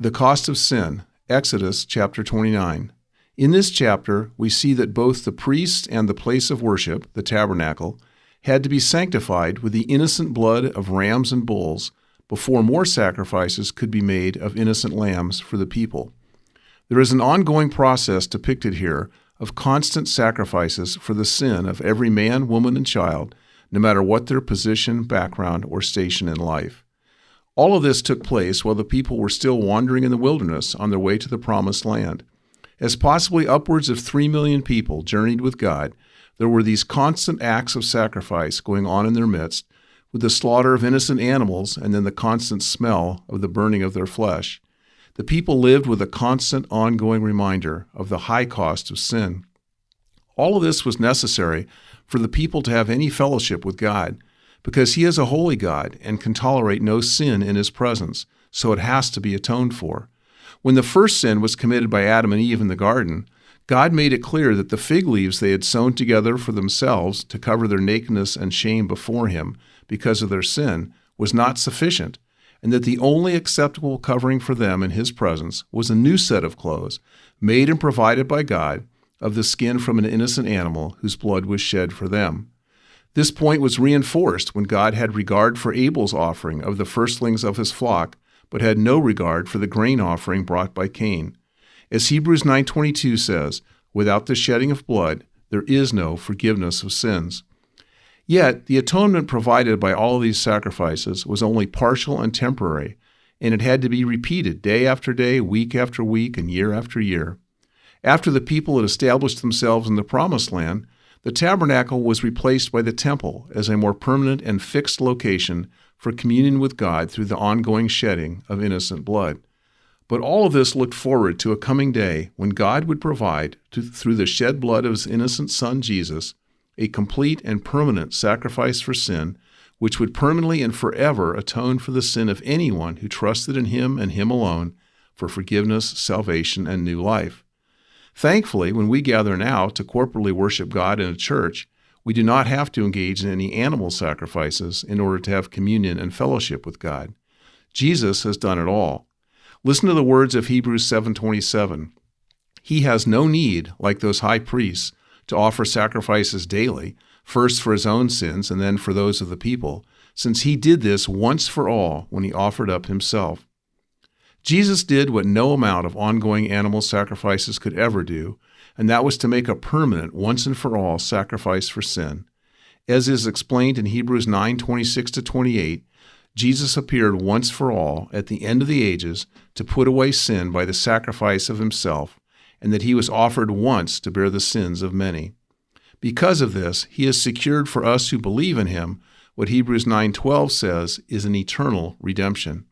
The cost of sin, Exodus chapter 29. In this chapter, we see that both the priests and the place of worship, the tabernacle, had to be sanctified with the innocent blood of rams and bulls before more sacrifices could be made of innocent lambs for the people. There is an ongoing process depicted here of constant sacrifices for the sin of every man, woman, and child, no matter what their position, background, or station in life. All of this took place while the people were still wandering in the wilderness on their way to the promised land. As possibly upwards of 3 million people journeyed with God, there were these constant acts of sacrifice going on in their midst, with the slaughter of innocent animals and then the constant smell of the burning of their flesh. The people lived with a constant, ongoing reminder of the high cost of sin. All of this was necessary for the people to have any fellowship with God, because He is a holy God and can tolerate no sin in His presence, so it has to be atoned for. When the first sin was committed by Adam and Eve in the garden, God made it clear that the fig leaves they had sewn together for themselves to cover their nakedness and shame before Him because of their sin was not sufficient, and that the only acceptable covering for them in His presence was a new set of clothes, made and provided by God, of the skin from an innocent animal whose blood was shed for them. This point was reinforced when God had regard for Abel's offering of the firstlings of his flock, but had no regard for the grain offering brought by Cain. As Hebrews 9:22 says, "Without the shedding of blood, there is no forgiveness of sins." Yet, the atonement provided by all of these sacrifices was only partial and temporary, and it had to be repeated day after day, week after week, and year after year. After the people had established themselves in the Promised Land, the tabernacle was replaced by the temple as a more permanent and fixed location for communion with God through the ongoing shedding of innocent blood. But all of this looked forward to a coming day when God would provide, through the shed blood of His innocent Son Jesus, a complete and permanent sacrifice for sin, which would permanently and forever atone for the sin of anyone who trusted in Him and Him alone for forgiveness, salvation, and new life. Thankfully, when we gather now to corporately worship God in a church, we do not have to engage in any animal sacrifices in order to have communion and fellowship with God. Jesus has done it all. Listen to the words of Hebrews 7:27. He has no need, like those high priests, to offer sacrifices daily, first for His own sins and then for those of the people, since He did this once for all when He offered up Himself. Jesus did what no amount of ongoing animal sacrifices could ever do, and that was to make a permanent, once-and-for-all sacrifice for sin. As is explained in Hebrews 9:26-28, Jesus appeared once for all at the end of the ages to put away sin by the sacrifice of Himself, and that He was offered once to bear the sins of many. Because of this, He has secured for us who believe in Him what Hebrews 9:12 says is an eternal redemption.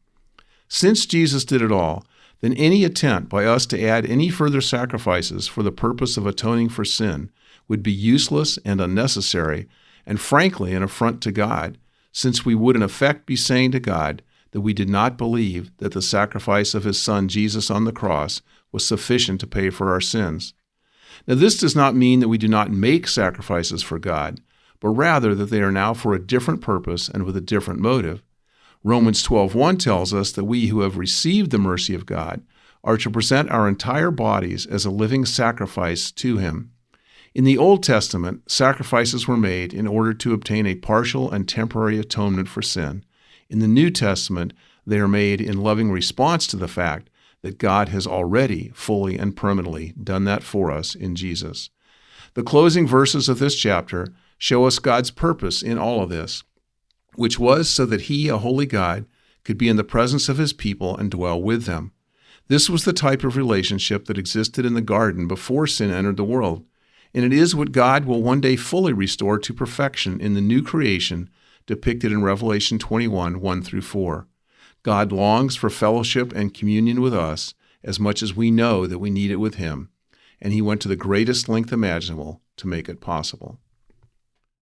Since Jesus did it all, then any attempt by us to add any further sacrifices for the purpose of atoning for sin would be useless and unnecessary, and frankly an affront to God, since we would in effect be saying to God that we did not believe that the sacrifice of His Son Jesus on the cross was sufficient to pay for our sins. Now, this does not mean that we do not make sacrifices for God, but rather that they are now for a different purpose and with a different motive. Romans 12:1 tells us that we who have received the mercy of God are to present our entire bodies as a living sacrifice to Him. In the Old Testament, sacrifices were made in order to obtain a partial and temporary atonement for sin. In the New Testament, they are made in loving response to the fact that God has already fully and permanently done that for us in Jesus. The closing verses of this chapter show us God's purpose in all of this, which was so that He, a holy God, could be in the presence of His people and dwell with them. This was the type of relationship that existed in the garden before sin entered the world, and it is what God will one day fully restore to perfection in the new creation depicted in Revelation 21:1-4. God longs for fellowship and communion with us as much as we know that we need it with Him, and He went to the greatest length imaginable to make it possible.